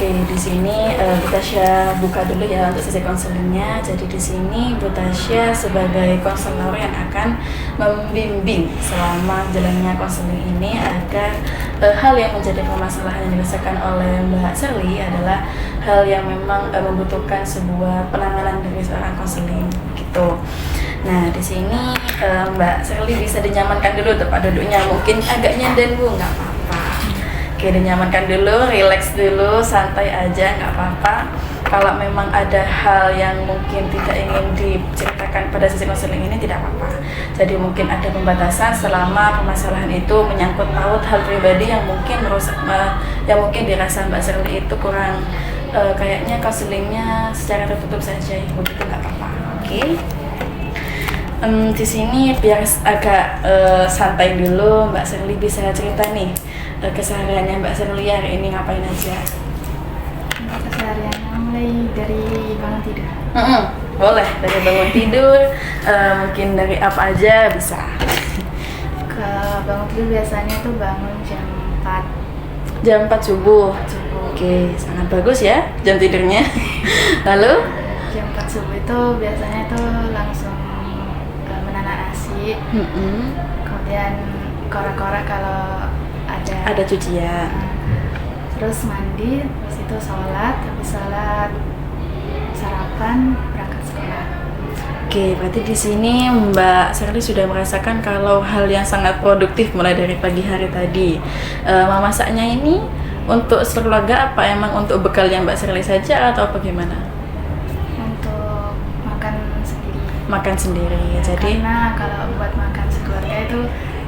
Oke, di sini Bu Tasya buka dulu ya untuk sesi konselingnya. Jadi di sini Bu Tasya sebagai konselor yang akan membimbing selama jalannya konseling ini agar hal yang menjadi permasalahan yang dirasakan oleh Mbak Sherly adalah hal yang memang membutuhkan sebuah penanganan dari seorang konseling gitu. Nah, di sini Mbak Sherly bisa dinyamankan dulu tempat duduknya. Mungkin agak nyenden Bu, nggak apa-apa. Oke, dinyamankan dulu, relax dulu, santai aja, nggak apa-apa. Kalau memang ada hal yang mungkin tidak ingin diceritakan pada sesi konseling ini, tidak apa-apa. Jadi mungkin ada pembatasan selama permasalahan itu menyangkut paut hal pribadi yang mungkin merusak, yang mungkin dirasa Mbak Sherly itu kurang kayaknya konselingnya secara tertutup saja, begitu nggak apa-apa. Oke. Di sini biar agak santai dulu, Mbak Sherly bisa cerita nih kesehariannya Mbak Sherly hari ini ngapain aja? Kesehariannya mulai dari bangun tidur. Boleh dari bangun tidur, mungkin dari apa aja bisa. Ke bangun tidur biasanya tuh bangun jam 4 Jam 4 subuh. subuh. Oke, sangat bagus ya jam tidurnya. Lalu? Jam 4 subuh itu biasanya tuh langsung menanam nasi. Kemudian kora-kora kalau Ada cucian. Terus mandi, terus itu sholat, habis sholat sarapan, berangkat sekolah. Oke, berarti di sini Mbak Sherly sudah merasakan kalau hal yang sangat produktif mulai dari pagi hari tadi. Memasaknya ini untuk sekeluarga apa emang untuk bekal yang Mbak Sherly saja atau bagaimana? Untuk makan sendiri. Makan sendiri. Jadi Karena kalau buat makan sekeluarga itu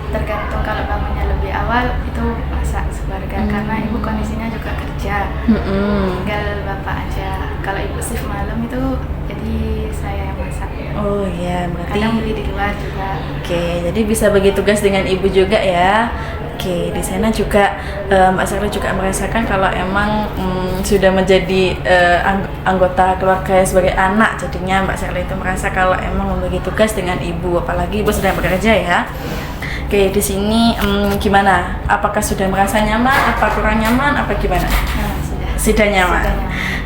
tergantung, kalau bangunnya lebih awal itu masak sekeluarga karena ibu kondisinya juga kerja, tinggal bapak aja. Kalau ibu shift malam itu jadi saya yang masak. oh ya, berarti Kadang beli di luar juga. Oke, jadi bisa bagi tugas dengan ibu juga ya. Oke, di sana juga Mbak Sherly juga merasakan kalau emang sudah menjadi anggota keluarga sebagai anak, jadinya Mbak Sherly itu merasa kalau emang membagi tugas dengan ibu, apalagi ibu sedang bekerja ya. Oke, di sini gimana? Apakah sudah merasa nyaman? Apa kurang nyaman? Apa gimana? Nah, Sudah nyaman. Sudah nyaman.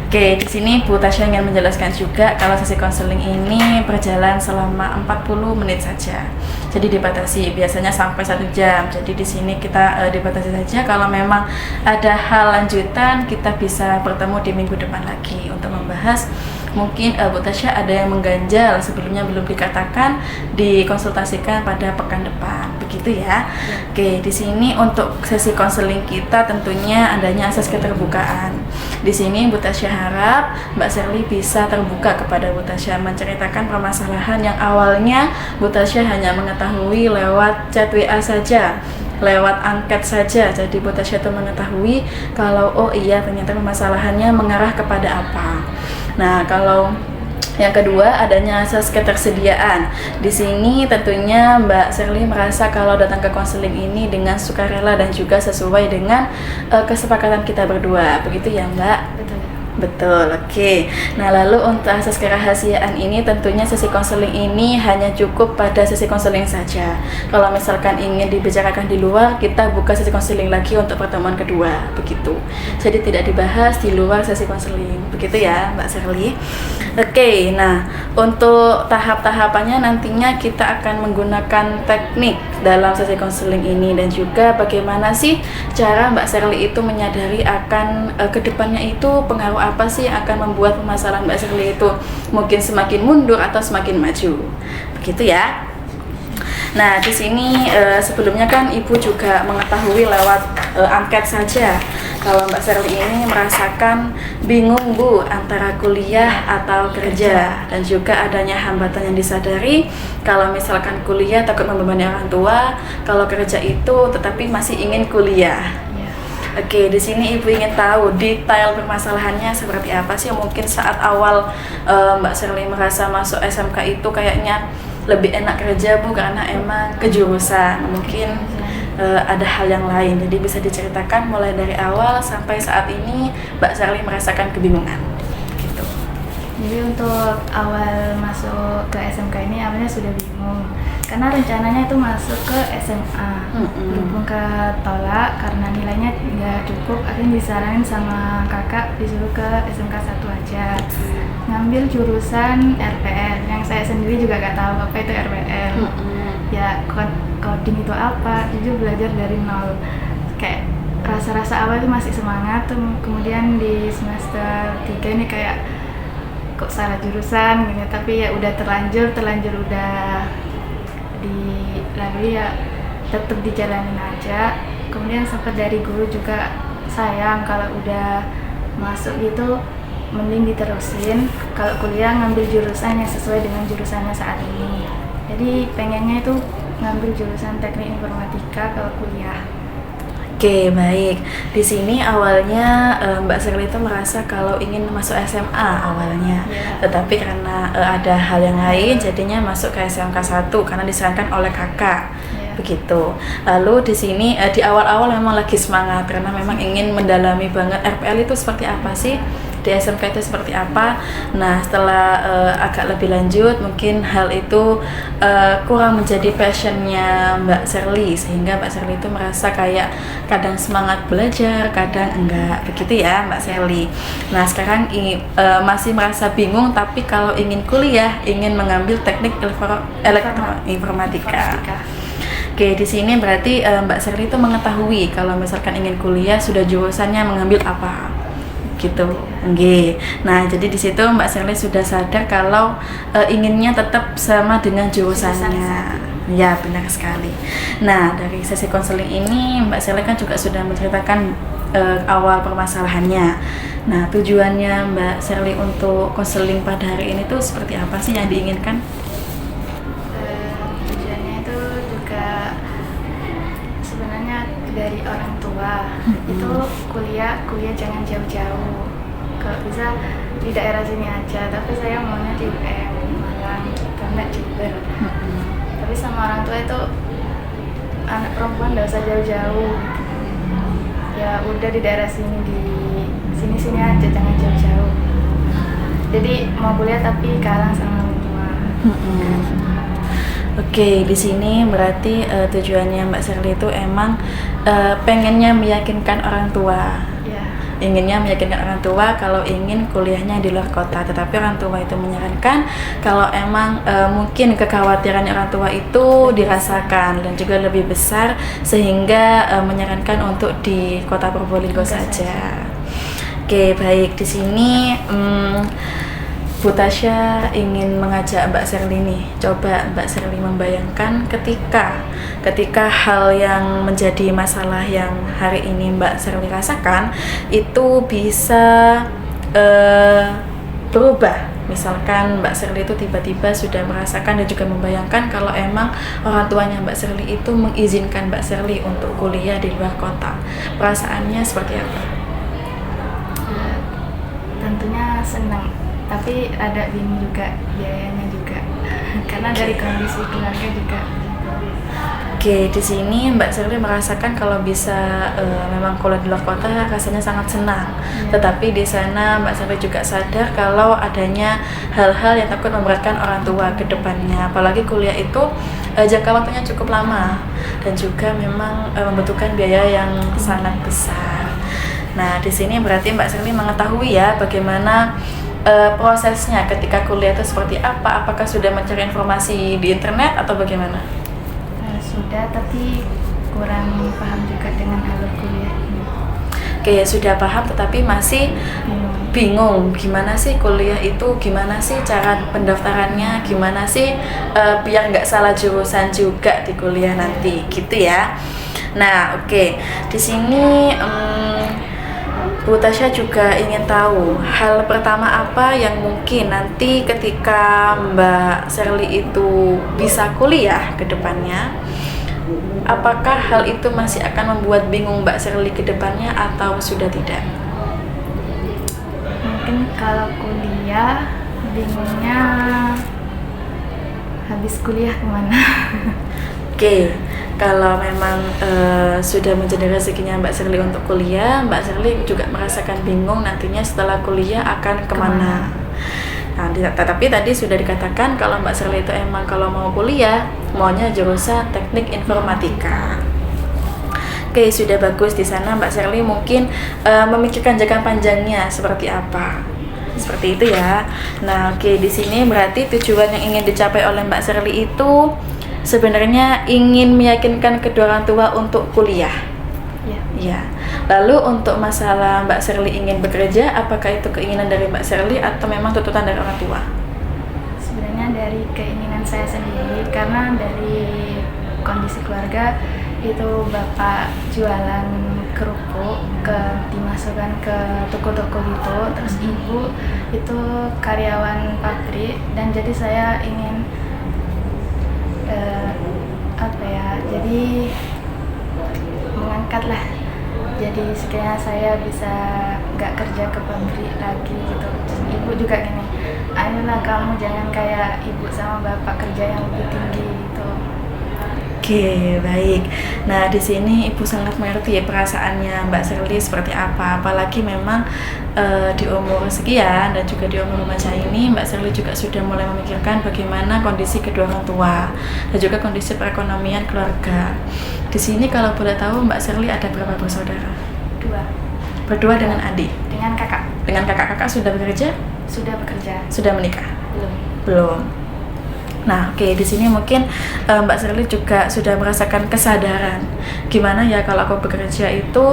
Oke, di sini Bu Tasya ingin menjelaskan juga kalau sesi konseling ini berjalan selama 40 menit saja. Jadi dibatasi biasanya sampai 1 jam. Jadi di sini kita dibatasi saja. Kalau memang ada hal lanjutan, kita bisa bertemu di minggu depan lagi untuk membahas. Mungkin Bu Tasya ada yang mengganjal sebelumnya belum dikatakan, dikonsultasikan pada pekan depan, begitu ya. Oke, di sini untuk sesi konseling kita tentunya adanya asas keterbukaan. Di sini Bu Tasya harap Mbak Sherly bisa terbuka kepada Bu Tasya, menceritakan permasalahan yang awalnya Bu Tasya hanya mengetahui lewat chat WA saja, lewat angket saja. Jadi Bu Tasya itu mengetahui kalau oh iya ternyata permasalahannya mengarah kepada apa. Nah, kalau yang kedua adanya asas ketersediaan. Di sini tentunya Mbak Sherly merasa kalau datang ke konseling ini dengan sukarela dan juga sesuai dengan kesepakatan kita berdua. Begitu ya, Mbak? Betul. Betul, oke. Nah, lalu untuk asas kerahasiaan ini tentunya sesi konseling ini hanya cukup pada sesi konseling saja. Kalau misalkan ingin dibicarakan di luar, kita buka sesi konseling lagi untuk pertemuan kedua, begitu. Jadi tidak dibahas di luar sesi konseling, begitu ya Mbak Sherly. Oke, nah untuk tahap-tahapannya nantinya kita akan menggunakan teknik dalam sesi konseling ini dan juga bagaimana sih cara Mbak Sherly itu menyadari akan kedepannya itu pengaruh apa sih yang akan membuat permasalahan Mbak Sherly itu mungkin semakin mundur atau semakin maju, begitu ya. Nah, di sini sebelumnya kan Ibu juga mengetahui lewat angket saja kalau Mbak Sherly ini merasakan bingung Bu antara kuliah atau kerja, dan juga adanya hambatan yang disadari kalau misalkan kuliah takut membebani orang tua, kalau kerja itu tetapi masih ingin kuliah. Oke, di sini Ibu ingin tahu detail permasalahannya seperti apa sih? Mungkin saat awal Mbak Sherly merasa masuk SMK itu kayaknya lebih enak kerja Bu karena emang kejurusan. Mungkin ada hal yang lain. Jadi bisa diceritakan mulai dari awal sampai saat ini Mbak Sherly merasakan kebingungan. Gitu. Jadi untuk awal masuk ke SMK ini awalnya sudah bingung karena rencananya itu masuk ke SMA. Berhubung ketolak karena nilainya nggak cukup, akhirnya disaranin sama kakak disuruh ke SMK 1 aja. Ngambil jurusan RPL yang saya sendiri juga nggak tahu apa itu RPL. Ya coding itu apa, jujur belajar dari nol. Kayak rasa-rasa awal itu masih semangat tuh, kemudian di semester 3 ini kayak kok salah jurusan gitu, tapi ya udah terlanjur udah dilalui ya tetap dijalanin aja. Kemudian sempat dari guru juga sayang kalau udah masuk gitu mending diterusin, kalau kuliah ngambil jurusan yang sesuai dengan jurusannya saat ini. Jadi pengennya itu ngambil jurusan teknik informatika kalau kuliah. Oke, baik. Di sini awalnya Mbak Sherly itu merasa kalau ingin masuk SMA awalnya, tetapi karena ada hal yang lain jadinya masuk ke SMK 1 karena disarankan oleh kakak. Begitu. Lalu di sini di awal-awal memang lagi semangat karena memang ingin mendalami banget RPL itu seperti apa sih, di SMK itu seperti apa. Nah, setelah agak lebih lanjut mungkin hal itu kurang menjadi passionnya Mbak Sherly, sehingga Mbak Sherly itu merasa kayak kadang semangat belajar, kadang enggak, begitu ya Mbak Sherly. Nah, sekarang masih merasa bingung, tapi kalau ingin kuliah, ingin mengambil teknik informatika. Oke, di sini berarti Mbak Sherly itu mengetahui kalau misalkan ingin kuliah sudah jurusannya mengambil apa, gitu. Oke. Nah, jadi di situ Mbak Sherly sudah sadar kalau inginnya tetap sama dengan jurusannya. Ya, benar sekali. Nah, dari sesi konseling ini Mbak Sherly kan juga sudah menceritakan awal permasalahannya. Nah, tujuannya Mbak Sherly untuk konseling pada hari ini tuh seperti apa sih yang diinginkan? Dari orang tua itu kuliah jangan jauh-jauh, kalau bisa di daerah sini aja, tapi saya maunya di UM Malang karena Jember. Tapi sama orang tua itu anak perempuan nggak usah jauh-jauh, ya udah di daerah sini, di sini aja, jangan jauh-jauh. Jadi mau kuliah tapi kalah sama orang tua. Oke, di sini berarti tujuannya Mbak Sherly itu emang pengennya meyakinkan orang tua. Inginnya meyakinkan orang tua kalau ingin kuliahnya di luar kota, tetapi orang tua itu menyarankan kalau emang mungkin kekhawatiran orang tua itu dirasakan dan juga lebih besar, sehingga menyarankan untuk di kota Probolinggo saja. Oke, baik. Di sini Bu Tasya ingin mengajak Mbak Sherly nih, coba Mbak Sherly membayangkan ketika hal yang menjadi masalah yang hari ini Mbak Sherly rasakan itu bisa berubah. Misalkan Mbak Sherly itu tiba-tiba sudah merasakan dan juga membayangkan kalau emang orang tuanya Mbak Sherly itu mengizinkan Mbak Sherly untuk kuliah di luar kota. Perasaannya seperti apa? Tentunya senang, tapi ada bingung juga biayanya juga karena dari kondisi keluarga juga. Oke, di sini Mbak Sherly merasakan kalau bisa memang kuliah di luar kota rasanya sangat senang. Tetapi di sana Mbak Sherly juga sadar kalau adanya hal-hal yang takut memberatkan orang tua ke depannya. Apalagi kuliah itu jangka waktunya cukup lama dan juga memang membutuhkan biaya yang sangat besar. Nah, di sini berarti Mbak Sherly mengetahui ya bagaimana prosesnya ketika kuliah itu seperti apa. Apakah sudah mencari informasi di internet atau bagaimana? Sudah, tapi kurang paham juga dengan alur kuliah ini. Oke, sudah paham tetapi masih bingung gimana sih kuliah itu, gimana sih cara pendaftarannya, gimana sih biar nggak salah jurusan juga di kuliah nanti, gitu ya. Nah, oke. Di sini Bu Tasya juga ingin tahu hal pertama apa yang mungkin nanti ketika Mbak Sherly itu bisa kuliah ke depannya, apakah hal itu masih akan membuat bingung Mbak Sherly ke depannya atau sudah tidak? Mungkin kalau kuliah bingungnya habis kuliah kemana. Oke, kalau memang sudah menjadi rezekinya Mbak Sherly untuk kuliah, Mbak Sherly juga merasakan bingung nantinya setelah kuliah akan kemana. Nah, tetapi tadi sudah dikatakan kalau Mbak Shirley itu emang kalau mau kuliah maunya jurusan teknik informatika. Oke, sudah bagus. Di sana Mbak Shirley mungkin memikirkan jangka panjangnya seperti apa. Seperti itu ya. Nah, oke, di sini berarti tujuan yang ingin dicapai oleh Mbak Shirley itu sebenarnya ingin meyakinkan kedua orang tua untuk kuliah. Ya. Lalu untuk masalah Mbak Shirley ingin bekerja, apakah itu keinginan dari Mbak Shirley atau memang tuntutan dari orang tua? Sebenarnya dari keinginan saya sendiri, karena dari kondisi keluarga itu bapak jualan kerupuk dimasukkan ke toko-toko gitu, terus ibu itu karyawan pabrik, dan jadi saya ingin jadi mengangkat lah, jadi sekiranya saya bisa nggak kerja ke pabrik lagi gitu. Terus ibu juga gini, ayolah kamu jangan kayak ibu sama bapak kerja yang lebih tinggi gitu. Oke, baik. Nah, di sini Ibu sangat mengerti ya perasaannya Mbak Shirley seperti apa. Apalagi memang di umur sekian dan juga di umur remaja ini, Mbak Shirley juga sudah mulai memikirkan bagaimana kondisi kedua orang tua dan juga kondisi perekonomian keluarga. Di sini kalau boleh tahu Mbak Shirley ada berapa bersaudara? Berdua dengan adik? Dengan kakak. Dengan kakak sudah bekerja? Sudah bekerja. Sudah menikah? Belum. Nah, oke, di sini mungkin Mbak Shirley juga sudah merasakan kesadaran gimana ya kalau aku bekerja itu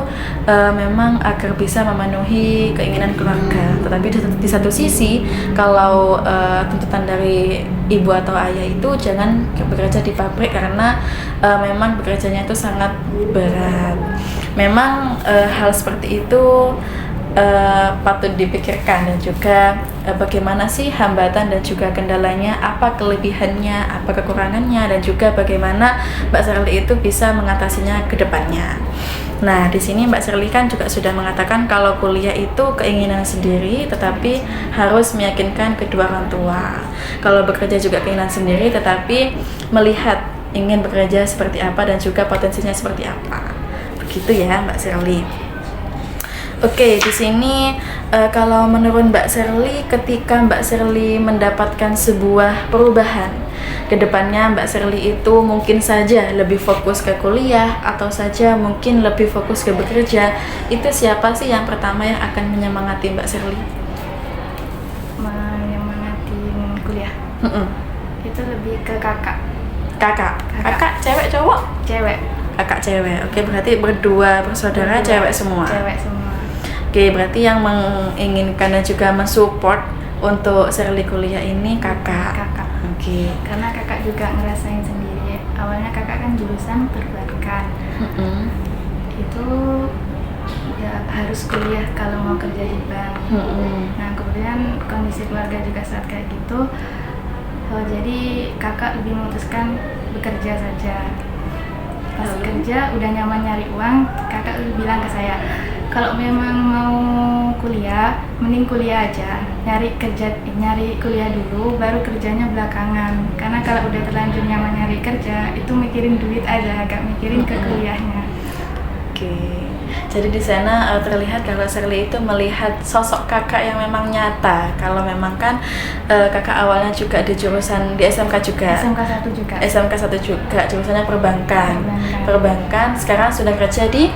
memang agar bisa memenuhi keinginan keluarga. Tetapi di satu sisi kalau tuntutan dari ibu atau ayah itu jangan bekerja di pabrik karena memang bekerjanya itu sangat berat. Memang hal seperti itu patut dipikirkan, dan juga bagaimana sih hambatan dan juga kendalanya, apa kelebihannya, apa kekurangannya, dan juga bagaimana Mbak Shirley itu bisa mengatasinya ke depannya. Nah, di sini Mbak Shirley kan juga sudah mengatakan kalau kuliah itu keinginan sendiri, tetapi harus meyakinkan kedua orang tua. Kalau bekerja juga keinginan sendiri, tetapi melihat ingin bekerja seperti apa dan juga potensinya seperti apa. Begitu ya Mbak Shirley. Oke, di sini kalau menurut Mbak Shirley, ketika Mbak Shirley mendapatkan sebuah perubahan ke depannya, Mbak Shirley itu mungkin saja lebih fokus ke kuliah atau saja mungkin lebih fokus ke bekerja, itu siapa sih yang pertama yang akan menyemangati Mbak Shirley? Menyemangati kuliah? Itu lebih ke kakak. Kakak cewek cowok? Cewek. Kakak cewek. Oke, berarti berdua bersaudara cewek semua. Cewek semua. Oke, berarti yang menginginkan dan juga mensupport untuk Shirley kuliah ini kakak. Oke. Karena kakak juga ngerasain sendiri. Awalnya kakak kan jurusan perbankan. Itu ya harus kuliah kalau mau kerja di bank. Nah, kemudian kondisi keluarga juga saat kayak gitu. Jadi kakak lebih memutuskan bekerja saja. Pas kerja udah nyaman nyari uang, kakak lebih bilang ke saya, kalau memang mau kuliah, mending kuliah aja, nyari kuliah dulu, baru kerjanya belakangan. Karena kalau udah terlanjur nyaman nyari kerja, itu mikirin duit aja, agak mikirin ke kuliahnya. Oke, jadi di sana terlihat kalau Shirley itu melihat sosok kakak yang memang nyata. Kalau memang kan kakak awalnya juga di jurusan di SMK juga. SMK 1 juga, jurusannya perbankan. Sekarang sudah kerja di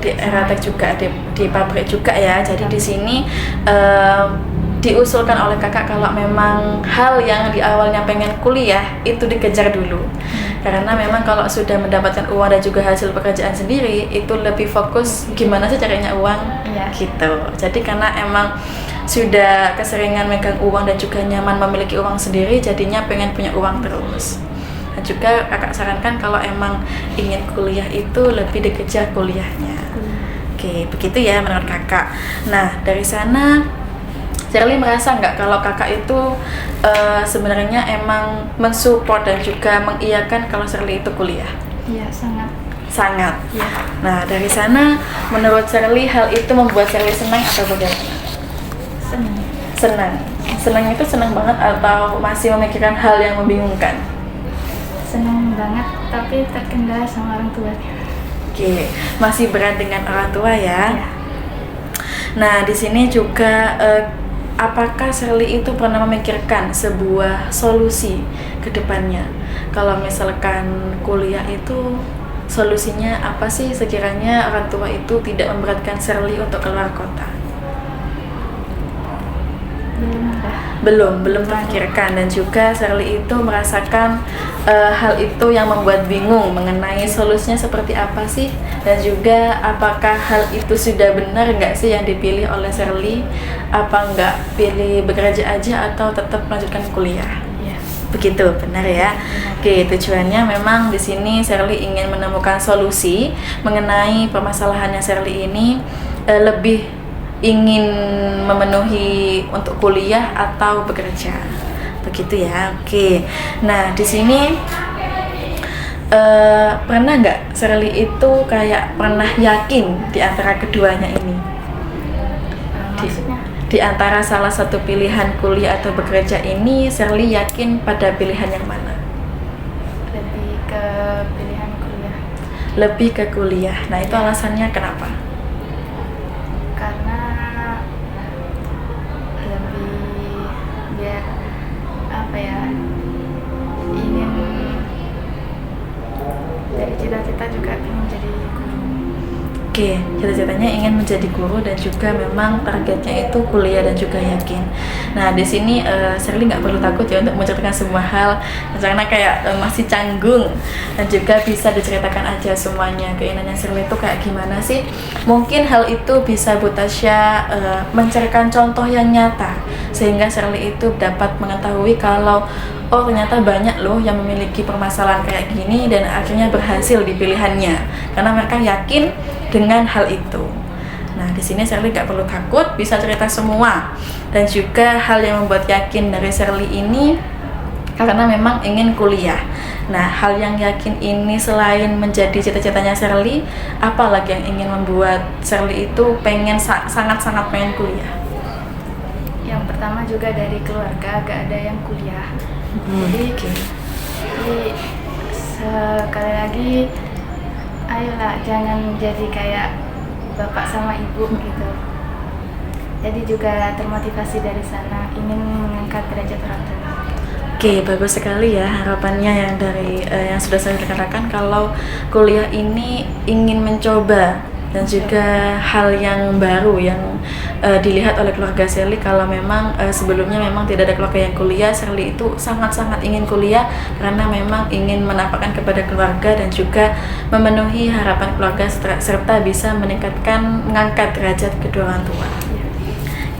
Eratek juga, di pabrik juga ya. Jadi di sini diusulkan oleh kakak kalau memang hal yang di awalnya pengen kuliah itu dikejar dulu. Karena memang kalau sudah mendapatkan uang dan juga hasil pekerjaan sendiri, itu lebih fokus gimana sih caranya uang gitu. Jadi karena emang sudah keseringan megang uang dan juga nyaman memiliki uang sendiri, jadinya pengen punya uang terus. Dan juga kakak sarankan kalau emang ingin kuliah itu lebih dikejar kuliahnya. Oke, begitu ya menurut kakak. Nah, dari sana Shirley merasa nggak kalau kakak itu sebenarnya emang mensupport dan juga mengiyakan kalau Shirley itu kuliah? Iya, sangat. Ya. Nah, dari sana menurut Shirley hal itu membuat Shirley senang atau bagaimana? Senang itu senang banget atau masih memikirkan hal yang membingungkan? Senang banget, tapi terkendala sama orang tua. Oke, masih berat dengan orang tua ya. Ya. Nah, di sini juga apakah Shirley itu pernah memikirkan sebuah solusi ke depannya? Kalau misalkan kuliah itu solusinya apa sih sekiranya orang tua itu tidak memberatkan Shirley untuk keluar kota? Belum terpikirkan, dan juga Shirley itu merasakan hal itu yang membuat bingung mengenai solusinya seperti apa sih, dan juga apakah hal itu sudah benar nggak sih yang dipilih oleh Shirley, apa nggak pilih bekerja aja atau tetap melanjutkan kuliah. Iya. Begitu, benar ya. Oke, tujuannya memang di sini Shirley ingin menemukan solusi mengenai permasalahannya. Shirley ini lebih ingin memenuhi untuk kuliah atau bekerja, begitu ya. Oke, nah di sini pernah nggak Shirley itu kayak pernah yakin di antara keduanya ini? Maksudnya? Di antara salah satu pilihan kuliah atau bekerja ini, Shirley yakin pada pilihan yang mana? Lebih ke pilihan kuliah. Lebih ke kuliah. Nah, itu alasannya kenapa? Karena lebih biar apa ya, ingin dari cita-cita juga ingin jadi guru. Oke, cita-citanya ingin menjadi guru dan juga memang targetnya itu kuliah dan juga yakin. Nah, di sini Shirley nggak perlu takut ya untuk menceritakan semua hal, karena kayak masih canggung, dan juga bisa diceritakan aja semuanya keinginannya Shirley itu kayak gimana sih. Mungkin hal itu bisa Bu Tasya mencarikan contoh yang nyata sehingga Shirley itu dapat mengetahui kalau oh ternyata banyak loh yang memiliki permasalahan kayak gini dan akhirnya berhasil di pilihannya karena mereka yakin dengan hal itu. Nah, di sini Shirley nggak perlu takut, bisa cerita semua. Dan juga hal yang membuat yakin dari Shirley ini karena memang ingin kuliah. Nah, hal yang yakin ini selain menjadi cita-citanya Shirley, apa lagi yang ingin membuat Shirley itu pengen sangat-sangat pengen kuliah? Yang pertama juga dari keluarga, gak ada yang kuliah. Jadi sekali lagi, ayolah jangan jadi kayak bapak sama ibu gitu. Jadi juga termotivasi dari sana, ingin mengangkat derajat orang tua. Oke, bagus sekali ya harapannya yang dari yang sudah saya katakan kalau kuliah ini ingin mencoba dan juga hal yang baru yang dilihat oleh keluarga Shirley. Kalau memang sebelumnya memang tidak ada keluarga yang kuliah, Shirley itu sangat-sangat ingin kuliah karena memang ingin menampakkan kepada keluarga dan juga memenuhi harapan keluarga serta bisa mengangkat derajat kedua orang tua.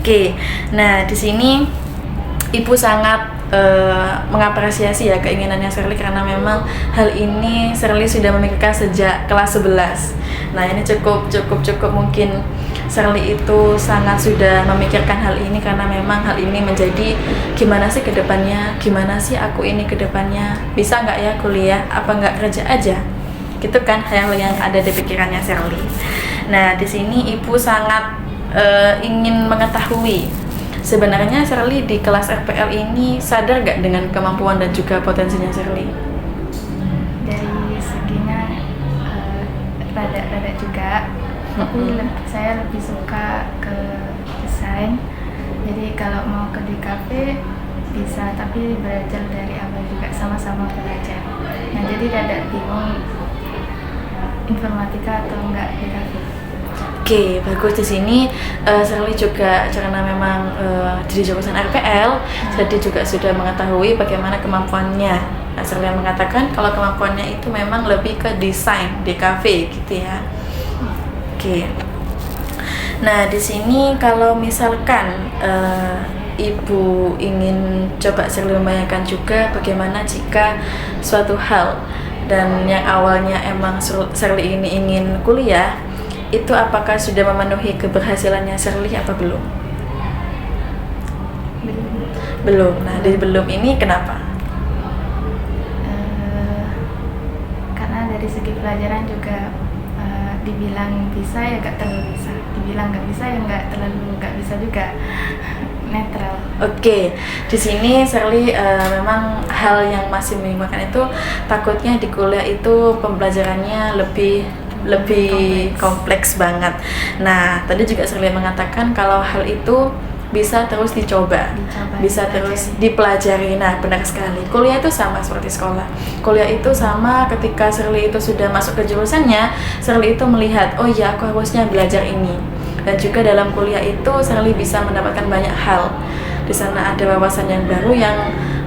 Oke, nah di sini Ibu sangat mengapresiasi ya keinginannya Shirley karena memang hal ini Shirley sudah memikirkan sejak kelas 11. Nah, ini cukup mungkin Shirley itu sangat sudah memikirkan hal ini karena memang hal ini menjadi gimana sih ke depannya, gimana sih aku ini ke depannya, bisa nggak ya kuliah, apa nggak kerja aja, gitu kan hal yang ada di pikirannya Shirley. Nah, di sini Ibu sangat ingin mengetahui sebenarnya Shirley di kelas RPL ini sadar gak dengan kemampuan dan juga potensinya Shirley? Dari seginya rada juga, tapi saya lebih suka ke desain. Jadi kalau mau ke di kafe bisa, tapi belajar dari awal juga, sama-sama belajar. Nah, jadi rada bingung informatika atau enggak di kafe. Oke, bagus. Di sini Shirley juga karena memang di jurusan RPL, jadi juga sudah mengetahui bagaimana kemampuannya. Nah, Shirley mengatakan kalau kemampuannya itu memang lebih ke desain di kafe, gitu ya. Oke. Nah, di sini kalau misalkan Ibu ingin coba Shirley membayangkan juga bagaimana jika suatu hal dan yang awalnya emang Shirley ini ingin kuliah, itu apakah sudah memenuhi keberhasilannya Shirley apa belum? Belum. Nah, dari belum ini kenapa? Karena dari segi pelajaran juga dibilang bisa ya gak terlalu bisa, dibilang gak bisa ya gak bisa juga, netral. Oke, di sini Shirley memang hal yang masih membingungkan itu takutnya di kuliah itu pembelajarannya lebih kompleks banget. Nah, tadi juga Shirley mengatakan kalau hal itu bisa terus dicoba, bisa terus dipelajari. Nah, benar sekali. Kuliah itu sama seperti sekolah. Kuliah itu sama ketika Shirley itu sudah masuk ke jurusannya, Shirley itu melihat, oh iya aku harusnya belajar ini. Dan juga dalam kuliah itu Shirley bisa mendapatkan banyak hal. Di sana ada wawasan yang baru yang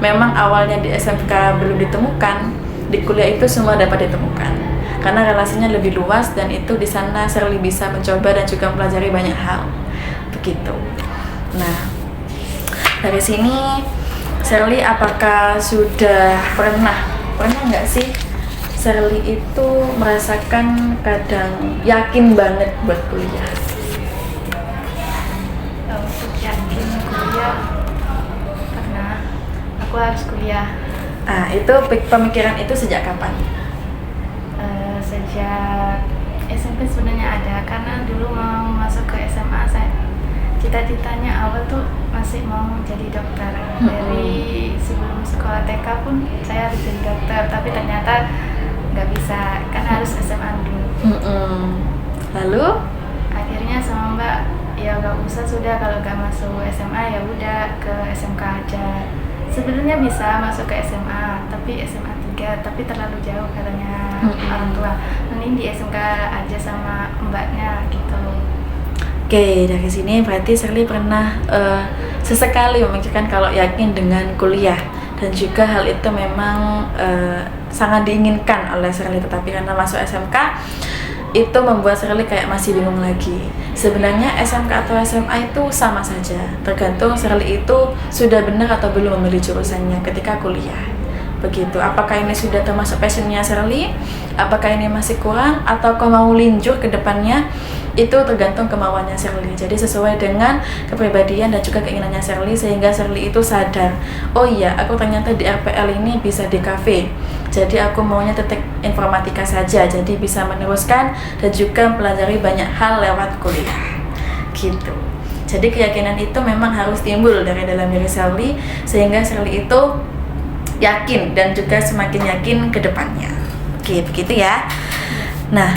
memang awalnya di SMK belum ditemukan, di kuliah itu semua dapat ditemukan. Karena relasinya lebih luas dan itu di sana Shirley bisa mencoba dan juga mempelajari banyak hal. Begitu. Nah, dari sini Shirley apakah sudah pernah nggak sih Shirley itu merasakan kadang yakin banget buat kuliah? Untuk yakin kuliah pernah, aku harus kuliah. Ah, itu pemikiran itu sejak kapan? Sejak SMP sebenarnya ada, karena dulu mau masuk ke SMA saya cita-citanya awal tuh masih mau jadi dokter. Dari sebelum sekolah TK pun saya harus jadi dokter, tapi ternyata nggak bisa, kan harus SMA dulu. Lalu Akhirnya sama Mbak, ya nggak usah sudah, kalau nggak masuk SMA ya udah ke SMK aja. Sebenarnya bisa masuk ke SMA, tapi SMA 3, tapi terlalu jauh katanya orang tua. Mending di SMK aja sama mbaknya gitu. Oke, dari sini berarti Shirley pernah sesekali memikirkan kalau yakin dengan kuliah, dan juga hal itu memang sangat diinginkan oleh Shirley, tetapi karena masuk SMK itu membuat Shirley kayak masih bingung lagi. Sebenarnya SMK atau SMA itu sama saja, tergantung Shirley itu sudah benar atau belum memilih jurusannya ketika kuliah. Begitu, apakah ini sudah termasuk passionnya Shirley, apakah ini masih kurang, atau kau mau linjur ke depannya, itu tergantung kemauannya Shirley. Jadi sesuai dengan kepribadian dan juga keinginannya Shirley, sehingga Shirley itu sadar, oh iya aku ternyata di RPL ini bisa di kafe, jadi aku maunya teknik informatika saja, jadi bisa meneruskan dan juga mempelajari banyak hal lewat kuliah gitu. Jadi keyakinan itu memang harus timbul dari dalam diri Shirley, sehingga Shirley itu yakin dan juga semakin yakin ke depannya. Oke, begitu ya. Nah,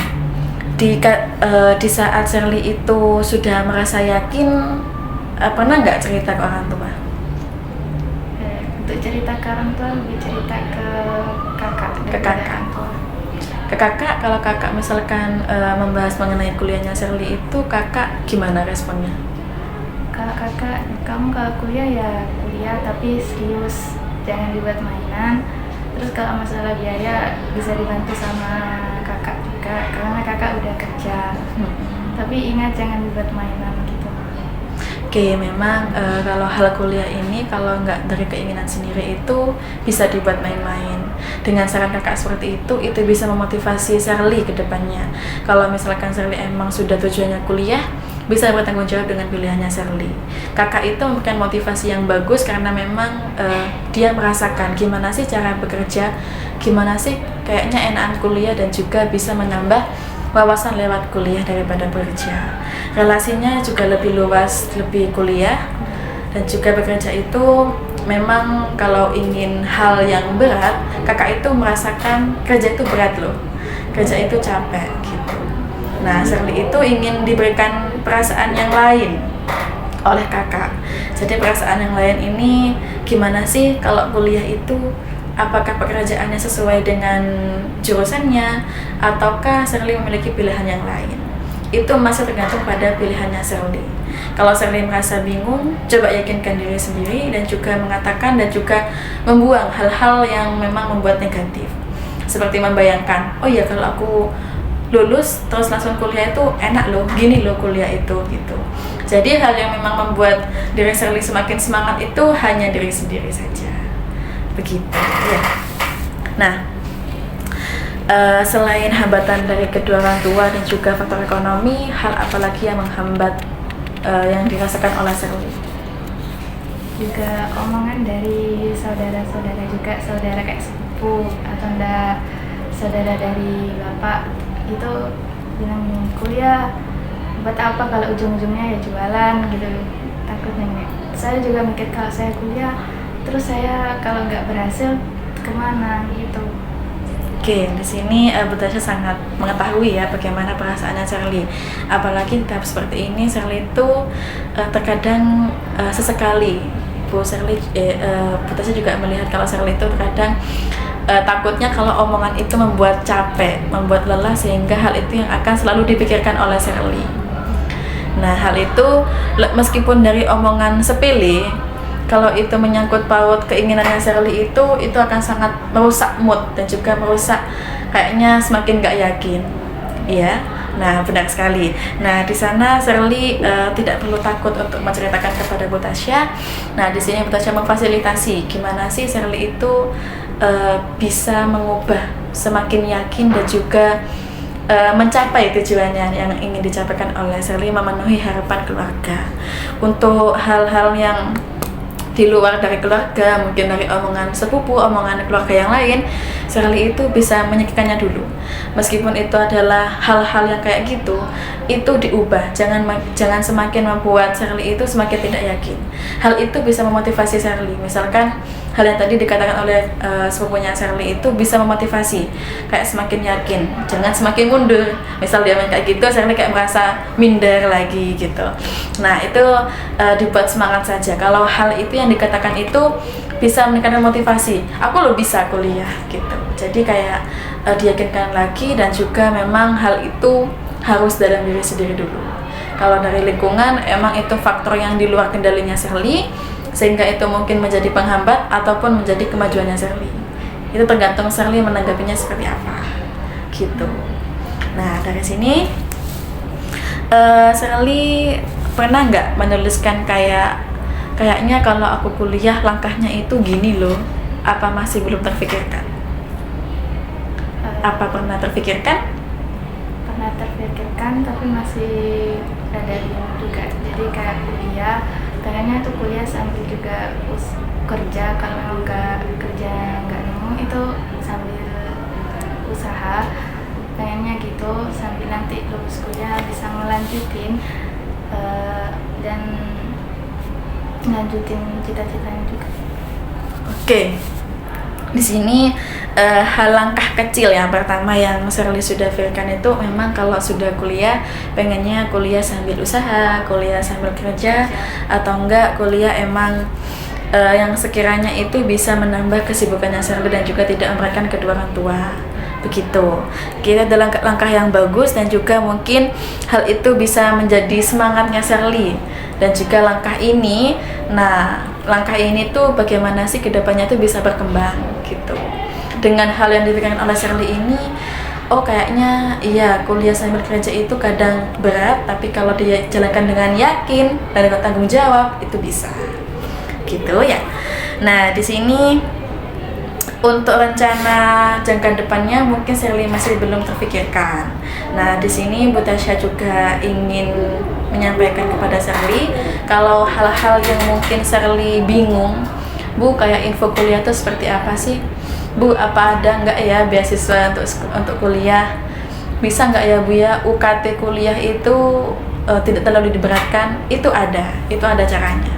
di saat Shirley itu sudah merasa yakin, pernah nggak cerita ke orang tua? Untuk cerita ke orang tua, lebih cerita ke kakak. Ke kakak, kalau kakak misalkan membahas mengenai kuliahnya Shirley itu, kakak gimana responnya? Kalau kakak, kamu kalau kuliah ya kuliah tapi serius, jangan dibuat mainan. Terus kalau masalah biaya bisa dibantu sama kakak juga, karena kakak udah kerja. Tapi ingat jangan dibuat mainan gitu. Oke, memang kalau hal kuliah ini kalau nggak dari keinginan sendiri itu bisa dibuat main-main. Dengan saran kakak seperti itu bisa memotivasi Shirley ke depannya. Kalau misalkan Shirley emang sudah tujuannya kuliah, bisa bertanggung jawab dengan pilihannya Shirley. Kakak itu memberikan motivasi yang bagus karena memang dia merasakan gimana sih cara bekerja, gimana sih kayaknya enakan kuliah dan juga bisa menambah wawasan lewat kuliah daripada bekerja. Relasinya juga lebih luas, lebih kuliah dan juga bekerja itu memang kalau ingin hal yang berat, kakak itu merasakan kerja itu berat loh. Kerja itu capek gitu. Nah, Shirley itu ingin diberikan perasaan yang lain oleh kakak. Jadi perasaan yang lain ini gimana sih kalau kuliah itu, apakah pekerjaannya sesuai dengan jurusannya ataukah Shirley memiliki pilihan yang lain? Itu masih tergantung pada pilihannya Shirley. Kalau Shirley merasa bingung, coba yakinkan diri sendiri dan juga mengatakan dan juga membuang hal-hal yang memang membuat negatif. Seperti membayangkan, oh iya kalau aku lulus terus langsung kuliah itu enak loh, gini loh kuliah itu gitu. Jadi hal yang memang membuat diri Shirley semakin semangat itu hanya diri sendiri saja. Begitu ya. Nah, selain hambatan dari kedua orang tua dan juga faktor ekonomi, hal apa lagi yang menghambat yang dirasakan oleh Shirley? Juga omongan dari saudara-saudara juga, saudara kayak sepupu atau enggak saudara dari bapak itu bilang kuliah buat apa kalau ujung-ujungnya ya jualan gitu, takutnya. Saya juga mikir kalau saya kuliah terus saya kalau nggak berhasil kemana gitu. Oke, di sini Bu Tasya sangat mengetahui ya bagaimana perasaannya Shirley. Apalagi di tahap seperti ini, Shirley itu terkadang sesekali Bu Tasya juga melihat kalau Shirley itu terkadang takutnya kalau omongan itu membuat capek, membuat lelah, sehingga hal itu yang akan selalu dipikirkan oleh Shirley. Nah, hal itu meskipun dari omongan sepele, kalau itu menyangkut paut keinginannya Shirley itu akan sangat merusak mood dan juga merusak kayaknya semakin gak yakin, iya. Nah, benar sekali. Nah, di sana Shirley tidak perlu takut untuk menceritakan kepada Bu Tasya. Nah, di sini Bu Tasya memfasilitasi gimana sih Shirley itu bisa mengubah semakin yakin dan juga mencapai tujuannya yang ingin dicapai oleh Shirley, memenuhi harapan keluarga. Untuk hal-hal yang di luar dari keluarga, mungkin dari omongan sepupu, omongan keluarga yang lain, Shirley itu bisa menyikapinya dulu. Meskipun itu adalah hal-hal yang kayak gitu, itu diubah. Jangan semakin membuat Shirley itu semakin tidak yakin. Hal itu bisa memotivasi Shirley. Misalkan hal yang tadi dikatakan oleh sepupunya Shirley itu bisa memotivasi, kayak semakin yakin, jangan semakin mundur. Misal dia main kayak gitu, Shirley kayak merasa minder lagi gitu. Nah, itu dibuat semangat saja. Kalau hal itu yang dikatakan itu bisa meningkatkan motivasi, aku lo bisa kuliah gitu. Jadi kayak diyakinkan lagi, dan juga memang hal itu harus dalam diri sendiri dulu. Kalau dari lingkungan, emang itu faktor yang di luar kendalinya Shirley, sehingga itu mungkin menjadi penghambat ataupun menjadi kemajuannya Shirley. Itu tergantung Shirley menanggapinya seperti apa gitu. Nah, dari sini Shirley pernah nggak menuliskan kayaknya kalau aku kuliah langkahnya itu gini loh, apa masih belum terfikirkan? Apa pernah terfikirkan? Pernah terfikirkan, tapi masih ada bingung juga. Jadi kayak kuliah, pengennya tuh kuliah sambil juga kerja. Kalau memang kerja nggak nemu, itu sambil usaha. Pengennya gitu, sambil nanti lulus kuliah bisa melanjutin dan lanjutin cita-citanya juga. Oke. Di sini hal langkah kecil yang pertama yang Shirley sudah fikirkan itu memang kalau sudah kuliah, pengennya kuliah sambil usaha, kuliah sambil kerja, atau enggak kuliah emang yang sekiranya itu bisa menambah kesibukannya Shirley dan juga tidak memberatkan kedua orang tua. Begitu. Kita adalah langkah yang bagus, dan juga mungkin hal itu bisa menjadi semangatnya Shirley. Dan juga langkah ini tuh bagaimana sih kedepannya tuh bisa berkembang gitu. Dengan hal yang dipikirkan oleh Shirley ini, oh kayaknya iya kuliah sambil kerja itu kadang berat, tapi kalau dia jalankan dengan yakin dan dengan tanggung jawab itu bisa gitu ya. Nah, di sini untuk rencana jangka depannya mungkin Shirley masih belum terfikirkan. Nah, di sini Bu Tasya juga ingin menyampaikan kepada Shirley kalau hal-hal yang mungkin Shirley bingung, Bu, kayak info kuliah itu seperti apa sih? Bu, apa ada nggak ya beasiswa untuk kuliah? Bisa nggak ya Bu ya UKT kuliah itu tidak terlalu diberatkan? Itu ada caranya.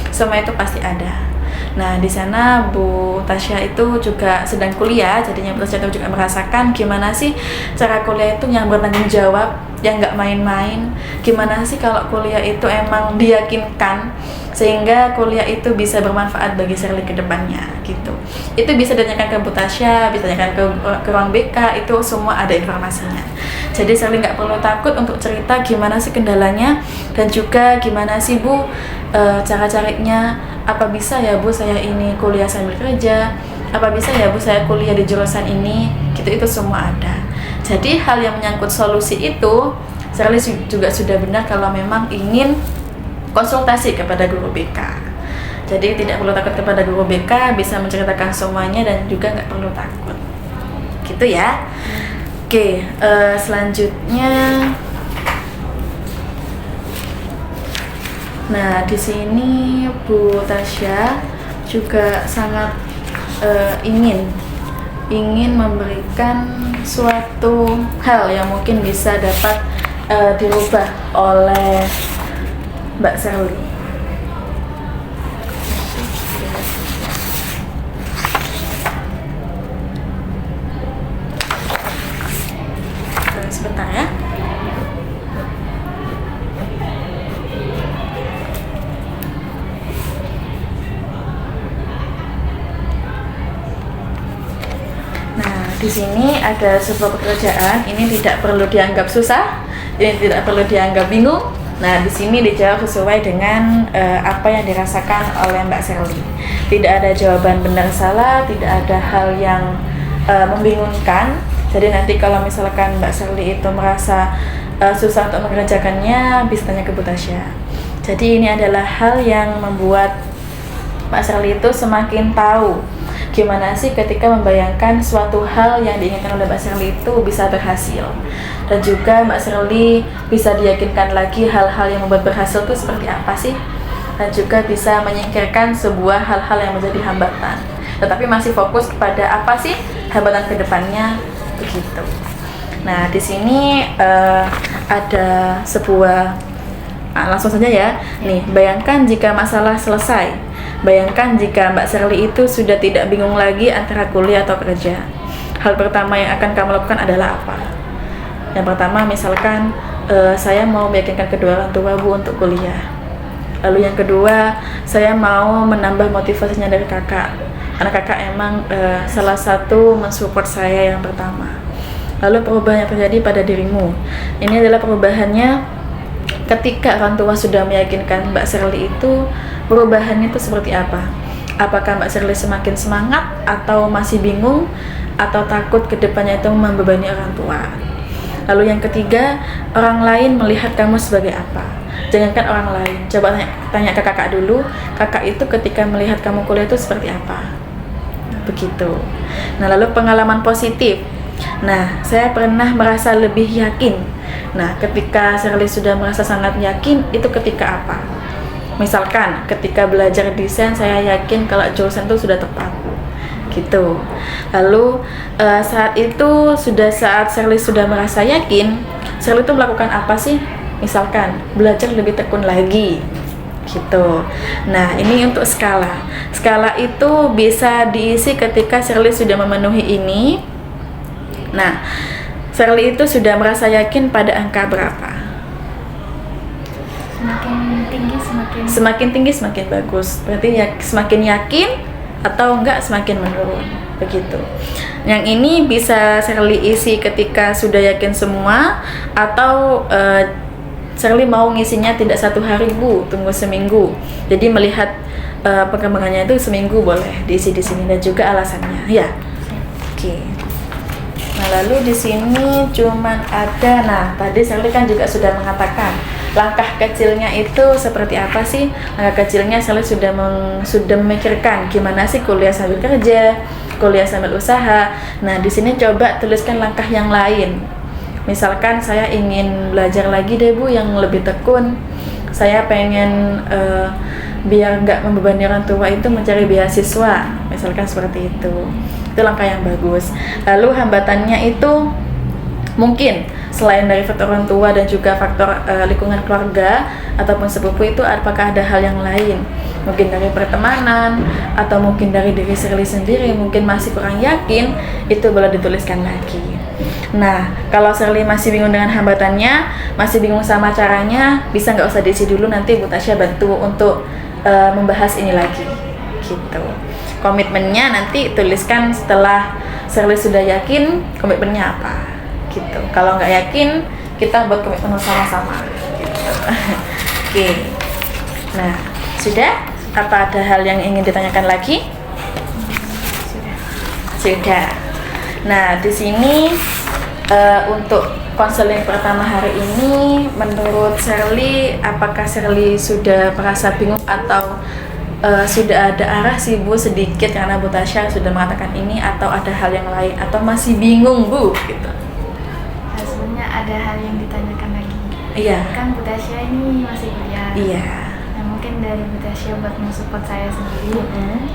Semua itu pasti ada. Nah, di sana Bu Tasya itu juga sedang kuliah, jadinya Bu Tasya itu juga merasakan gimana sih cara kuliah itu yang bertanggung jawab, yang nggak main-main. Gimana sih kalau kuliah itu emang diyakinkan, sehingga kuliah itu bisa bermanfaat bagi Shirley ke depannya gitu. Itu bisa ditanyakan ke Bu Tasya, bisa ditanyakan ke ruang BK, itu semua ada informasinya. Jadi Shirley nggak perlu takut untuk cerita gimana sih kendalanya, dan juga gimana sih Bu cara carinya, apa bisa ya Bu saya ini kuliah sambil kerja, apa bisa ya Bu saya kuliah di jurusan ini gitu. Itu semua ada. Jadi hal yang menyangkut solusi itu Shirley juga sudah benar kalau memang ingin konsultasi kepada guru BK. Jadi tidak perlu takut kepada guru BK, bisa menceritakan semuanya dan juga nggak perlu takut gitu ya. Oke, selanjutnya, nah di sini Bu Tasya juga sangat ingin memberikan suatu hal yang mungkin bisa dapat dirubah oleh Mbak Shirley. di sini ada sebuah pekerjaan, ini tidak perlu dianggap susah, ini tidak perlu dianggap bingung. Nah, di sini dijawab sesuai dengan apa yang dirasakan oleh Mbak Sherly. Tidak ada jawaban benar salah, tidak ada hal yang membingungkan. Jadi nanti kalau misalkan Mbak Sherly itu merasa susah untuk mengerjakannya, bisa tanya ke Bu Tasya. Jadi ini adalah hal yang membuat Mbak Sherly itu semakin tahu gimana sih ketika membayangkan suatu hal yang diinginkan oleh Mbak Sherly itu bisa berhasil. Dan juga Mbak Sherly bisa diyakinkan lagi hal-hal yang membuat berhasil itu seperti apa sih. Dan juga bisa menyingkirkan sebuah hal-hal yang menjadi hambatan. Tetapi masih fokus kepada apa sih hambatan kedepannya, begitu. Nah, di sini ada sebuah langsung saja ya. Nih, bayangkan jika masalah selesai. Bayangkan jika Mbak Sherly itu sudah tidak bingung lagi antara kuliah atau kerja. Hal pertama yang akan kamu lakukan adalah apa? Yang pertama, misalkan saya mau meyakinkan kedua orang tua Bu untuk kuliah. Lalu yang kedua, saya mau menambah motivasinya dari kakak. Karena kakak emang salah satu mensupport saya yang pertama. Lalu perubahan yang terjadi pada dirimu. Ini adalah perubahannya ketika orang tua sudah meyakinkan Mbak Sherly itu, perubahannya itu seperti apa? Apakah Mbak Sherly semakin semangat atau masih bingung atau takut kedepannya itu membebani orang tua? Lalu yang ketiga, orang lain melihat kamu sebagai apa? Jangankan orang lain, coba tanya ke kakak dulu, kakak itu ketika melihat kamu kuliah itu seperti apa? Begitu. Nah, lalu pengalaman positif. Nah, saya pernah merasa lebih yakin. Nah, ketika Sherly sudah merasa sangat yakin, itu ketika apa? Misalkan, ketika belajar desain, saya yakin kalau jurusan itu sudah tepat. Gitu. Lalu, saat itu, saat Sherly sudah merasa yakin, Sherly itu melakukan apa sih? Misalkan, belajar lebih tekun lagi. Gitu. Nah, ini untuk skala. Skala itu bisa diisi ketika Sherly sudah memenuhi ini. Nah, Sherly itu sudah merasa yakin pada angka berapa? Semakin tinggi semakin bagus. Berarti ya semakin yakin atau enggak semakin menurun. Begitu. Yang ini bisa Sherly isi ketika sudah yakin semua, atau Sherly mau ngisinya tidak 1 hari Bu, tunggu seminggu. Jadi melihat perkembangannya itu seminggu boleh diisi di sini, dan juga alasannya. Ya. Oke. Nah, lalu di sini cuman ada, tadi Sherly kan juga sudah mengatakan langkah kecilnya itu seperti apa sih? Langkah kecilnya Sherly sudah memikirkan gimana sih kuliah sambil kerja, kuliah sambil usaha. Nah, di sini coba tuliskan langkah yang lain. Misalkan saya ingin belajar lagi deh Bu yang lebih tekun. Saya pengen biar nggak membebani orang tua itu mencari beasiswa, misalkan seperti itu langkah yang bagus. Lalu hambatannya itu mungkin selain dari faktor orang tua dan juga faktor lingkungan keluarga ataupun sepupu, itu apakah ada hal yang lain, mungkin dari pertemanan atau mungkin dari diri Sherly sendiri, mungkin masih kurang yakin, itu boleh dituliskan lagi. Nah, kalau Sherly masih bingung dengan hambatannya, masih bingung sama caranya, bisa nggak usah diisi dulu, nanti Bu Tasya bantu untuk membahas ini lagi, gitu. Komitmennya nanti tuliskan setelah Sherly sudah yakin komitmennya apa, gitu. Kalau nggak yakin, kita buat komitmen sama-sama, gitu. Oke. Nah, sudah? Apa ada hal yang ingin ditanyakan lagi? Sudah. Nah, di sini untuk konseling pertama hari ini, menurut Sherly, apakah Sherly sudah merasa bingung atau sudah ada arah sih Bu sedikit, karena Bu Tasya sudah mengatakan ini, atau ada hal yang lain, atau masih bingung Bu gitu? Sebenarnya ada hal yang ditanyakan lagi. Iya. Kan Bu Tasya ini masih kuliah. Iya. Nah, mungkin dari Bu Tasya buat mensupport saya sendiri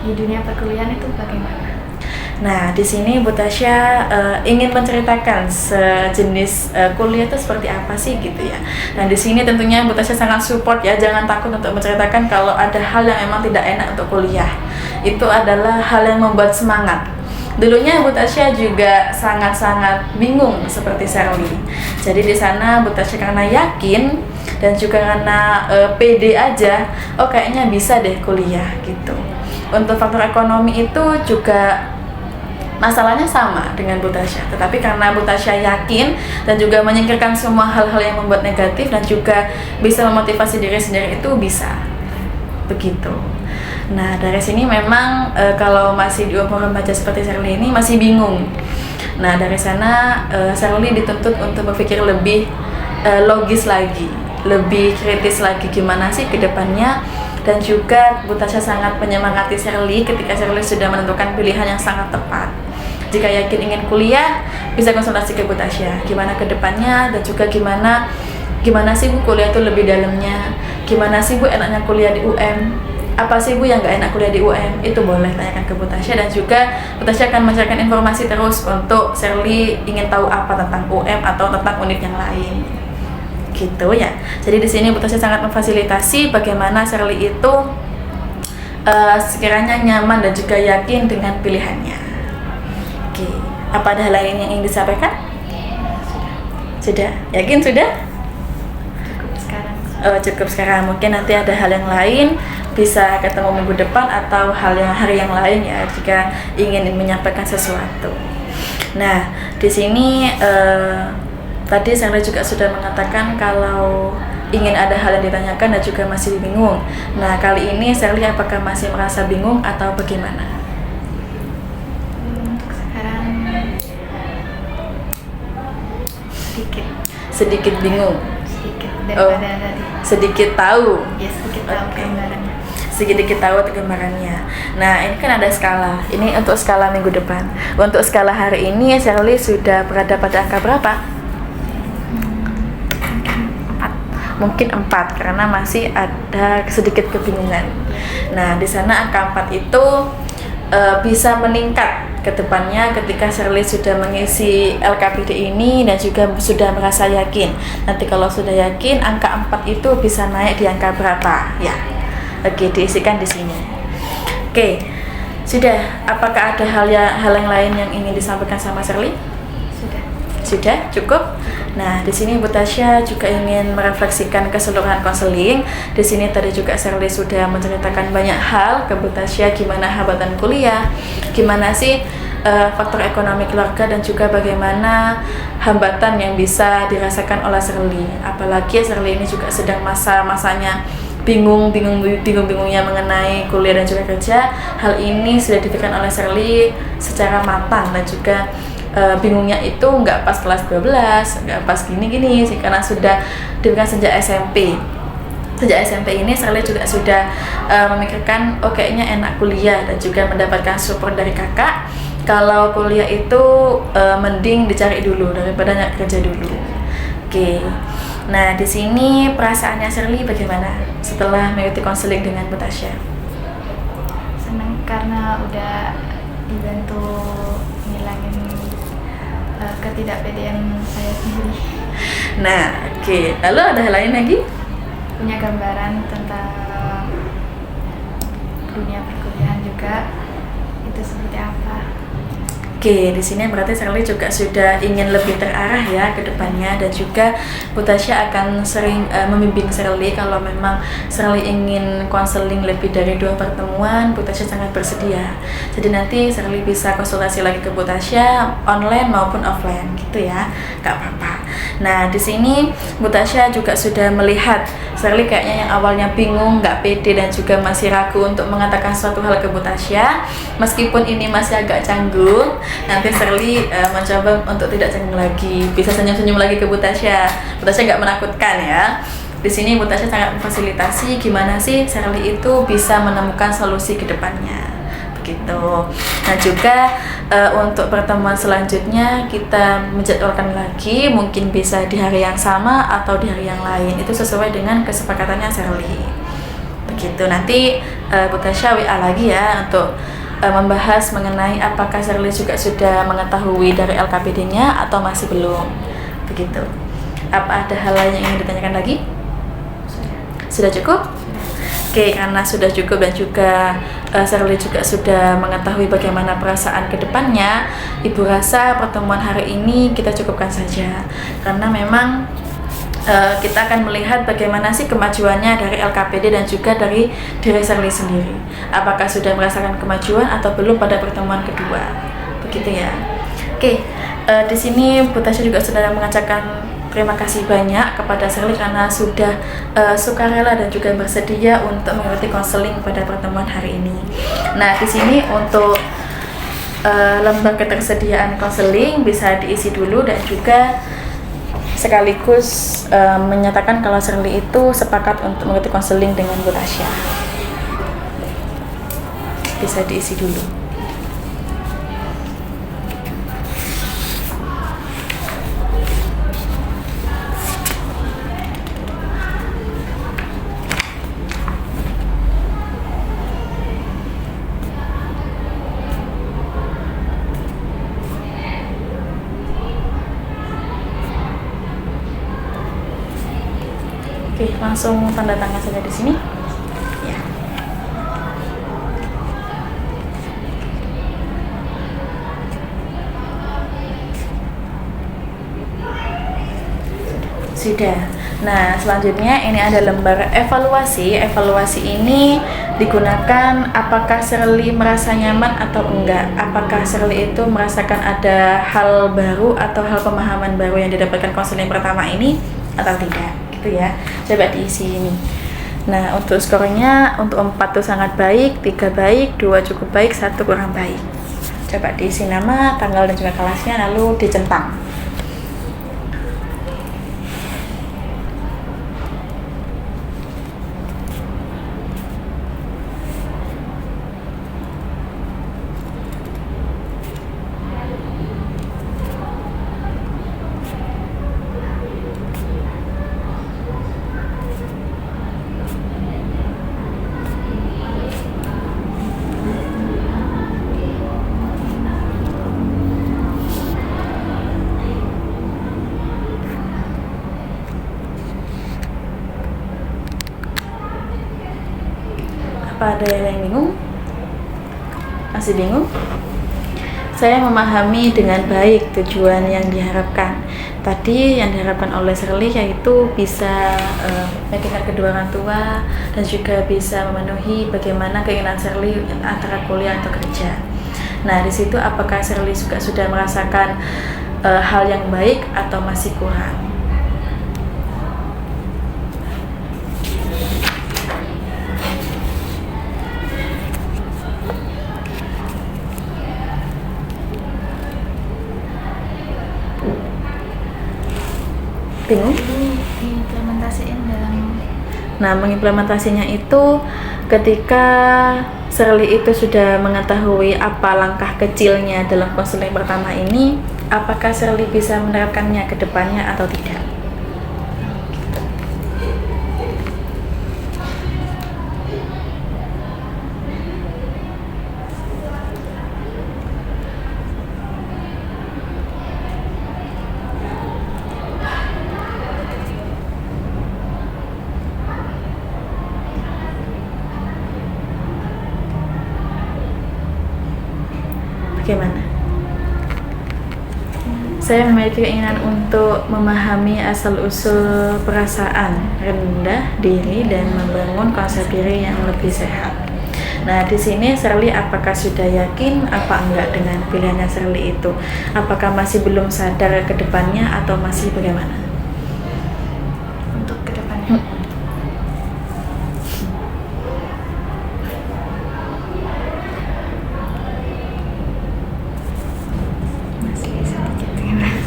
di dunia perkuliahan itu bagaimana? Nah, di sini Bu Tasya ingin menceritakan sejenis kuliah itu seperti apa sih gitu ya. Nah, di sini tentunya Bu Tasya sangat support ya, jangan takut untuk menceritakan kalau ada hal yang memang tidak enak untuk kuliah. Itu adalah hal yang membuat semangat. Dulunya Bu Tasya juga sangat-sangat bingung seperti Sherly. Jadi di sana Bu Tasya karena yakin dan juga karena pede aja, oh kayaknya bisa deh kuliah gitu. Untuk faktor ekonomi itu juga masalahnya sama dengan Bu Tasya, tetapi karena Bu Tasya yakin dan juga menyingkirkan semua hal-hal yang membuat negatif dan juga bisa memotivasi diri sendiri, itu bisa begitu. Nah, dari sini memang kalau masih di umur remaja seperti Sherly ini masih bingung. Nah, dari sana Sherly dituntut untuk berpikir lebih logis lagi, lebih kritis lagi gimana sih ke depannya. Dan juga Bu Tasya sangat menyemangati Sherly ketika Sherly sudah menentukan pilihan yang sangat tepat. Jika yakin ingin kuliah, bisa konsultasi ke Bu Tasya gimana ke depannya, dan juga gimana sih Bu kuliah itu lebih dalamnya, gimana sih Bu enaknya kuliah di UM, apa sih Bu yang gak enak kuliah di UM, itu boleh tanyakan ke Bu Tasya. Dan juga Bu Tasya akan mencairkan informasi terus untuk Sherly ingin tahu apa tentang UM atau tentang univ yang lain, gitu ya. Jadi di sini Bu Tasya sangat memfasilitasi bagaimana Sherly itu sekiranya nyaman dan juga yakin dengan pilihannya. Oke, apa ada hal lain yang ingin disampaikan? Sudah? Yakin sudah? Cukup sekarang. Oh, cukup sekarang. Mungkin nanti ada hal yang lain, bisa ketemu minggu depan atau hari yang lain ya, jika ingin menyampaikan sesuatu. Nah, di sini tadi Sherly juga sudah mengatakan kalau ingin ada hal yang ditanyakan dan juga masih bingung. Nah, kali ini Sherly apakah masih merasa bingung atau bagaimana? Untuk sekarang Sedikit bingung. sedikit daripada tadi. Sedikit tahu. Ya, sedikit tahu Oke. gambarannya. Sedikit tahu gambarannya. Nah, ini kan ada skala. Ini untuk skala minggu depan. Untuk skala hari ini Sherly sudah berada pada angka berapa? Mungkin 4 karena masih ada sedikit kebingungan. Nah, di sana angka 4 itu bisa meningkat ke depannya ketika Sherly sudah mengisi LKPD ini dan juga sudah merasa yakin. Nanti kalau sudah yakin, angka 4 itu bisa naik di angka berapa? Ya. Oke, diisikan di sini. Oke. Sudah, apakah ada hal yang lain yang ingin disampaikan sama Sherly? Sudah, cukup. Nah, di sini Bu Tasya juga ingin merefleksikan keseluruhan konseling. Di sini tadi juga Sherly sudah menceritakan banyak hal ke Bu Tasya, gimana hambatan kuliah, gimana sih faktor ekonomi keluarga, dan juga bagaimana hambatan yang bisa dirasakan oleh Sherly. Apalagi Sherly ini juga sedang masa-masanya bingungnya mengenai kuliah dan juga kerja. Hal ini sudah dipikirkan oleh Sherly secara matang, dan juga bingungnya itu nggak pas kelas 12, nggak pas gini-gini sih, karena sudah diberikan sejak SMP. Sejak SMP ini Sherly juga sudah memikirkan, oh kayaknya enak kuliah, dan juga mendapatkan support dari kakak. Kalau kuliah itu mending dicari dulu daripada nyari kerja dulu. Oke. Nah, di sini perasaannya Sherly bagaimana setelah mengikuti konseling dengan Bu Tasya? Senang karena udah dibantu ngilangin ketidakpedean saya sendiri. Nah, oke. Lalu ada hal lain lagi? Punya gambaran tentang dunia perkuliahan juga, itu seperti apa. Oke, di sini berarti Sherly juga sudah ingin lebih terarah ya ke depannya, dan juga Bu Tasya akan sering membimbing Sherly. Kalau memang Sherly ingin konseling lebih dari 2 pertemuan, Bu Tasya sangat bersedia. Jadi nanti Sherly bisa konsultasi lagi ke Bu Tasya online maupun offline gitu ya, gak apa-apa. Nah, di sini Bu Tasya juga sudah melihat Sherly kayaknya yang awalnya bingung, gak pede, dan juga masih ragu untuk mengatakan suatu hal ke Bu Tasya. Meskipun ini masih agak canggung, nanti Sherly mencoba untuk tidak canggung lagi, bisa senyum-senyum lagi ke Bu Tasya. Bu Tasya nggak menakutkan ya. Di sini Bu Tasya sangat memfasilitasi gimana sih Sherly itu bisa menemukan solusi ke depannya, begitu. Nah, juga untuk pertemuan selanjutnya kita menjadwalkan lagi, mungkin bisa di hari yang sama atau di hari yang lain, itu sesuai dengan kesepakatannya Sherly, begitu. Nanti Bu Tasya WA lagi ya untuk membahas mengenai apakah Sherly juga sudah mengetahui dari LKPD-nya atau masih belum, begitu. Apa ada hal lain yang ingin ditanyakan lagi? Sudah cukup? Oke, karena sudah cukup dan juga Sherly juga sudah mengetahui bagaimana perasaan ke depannya, Ibu rasa pertemuan hari ini kita cukupkan saja, karena memang kita akan melihat bagaimana sih kemajuannya dari LKPD dan juga dari diri Sherly sendiri. Apakah sudah merasakan kemajuan atau belum pada pertemuan kedua, gitu ya. Oke, di sini Bu Tasya juga sudah mengajarkan terima kasih banyak kepada Shirley karena sudah sukarela dan juga bersedia untuk mengikuti konseling pada pertemuan hari ini. Nah, di sini untuk lembar ketersediaan konseling bisa diisi dulu dan juga sekaligus menyatakan kalau Shirley itu sepakat untuk mengikuti konseling dengan Bu Tasya. Bisa diisi dulu. Oke, langsung tanda tangan saja di sini. Ya. Sudah. Nah, selanjutnya ini ada lembar evaluasi. Evaluasi ini digunakan apakah Shirley merasa nyaman atau enggak. Apakah Shirley itu merasakan ada hal baru atau hal pemahaman baru yang didapatkan konseling pertama ini atau tidak. Gitu ya, coba diisi ini. Nah, untuk skornya untuk 4 tuh sangat baik, 3 baik, 2 cukup baik, 1 kurang baik. Coba diisi nama, tanggal dan juga kelasnya lalu dicentang. Apa ada yang bingung? Masih bingung? Saya memahami dengan baik tujuan yang diharapkan. Tadi yang diharapkan oleh Shirley yaitu bisa meyakinkan kedua orang tua dan juga bisa memenuhi bagaimana keinginan Shirley antara kuliah atau kerja. Nah, di situ apakah Shirley juga sudah merasakan hal yang baik atau masih kurang? Bingung? Diimplementasiin dalam. Nah, mengimplementasinya itu ketika Shirley itu sudah mengetahui apa langkah kecilnya dalam konseling pertama ini, apakah Shirley bisa menerapkannya ke depannya atau tidak? Bagaimana? Saya memiliki keinginan untuk memahami asal-usul perasaan, rendah diri, dan membangun konsep diri yang lebih sehat. Nah, di sini Shirley apakah sudah yakin apa enggak dengan pilihannya Shirley itu? Apakah masih belum sadar ke depannya atau masih bagaimana? Untuk kedepannya.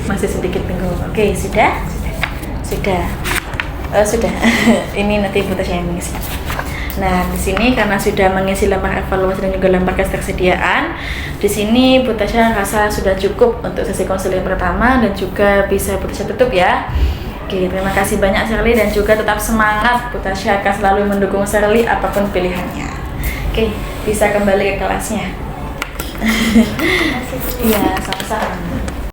Masih sedikit bingung. Oke, sudah? Sudah. Sudah. Ini nanti Bu Tasya yang mengisi. Nah, di sini karena sudah mengisi lembar evaluasi dan juga lembar ketersediaan, di sini Bu Tasya rasa sudah cukup untuk sesi konseling pertama dan juga bisa Bu Tasya tutup ya. Oke, terima kasih banyak Shirley dan juga tetap semangat. Bu Tasya akan selalu mendukung Shirley apapun pilihannya. Oke, bisa kembali ke kelasnya. Iya, sama-sama.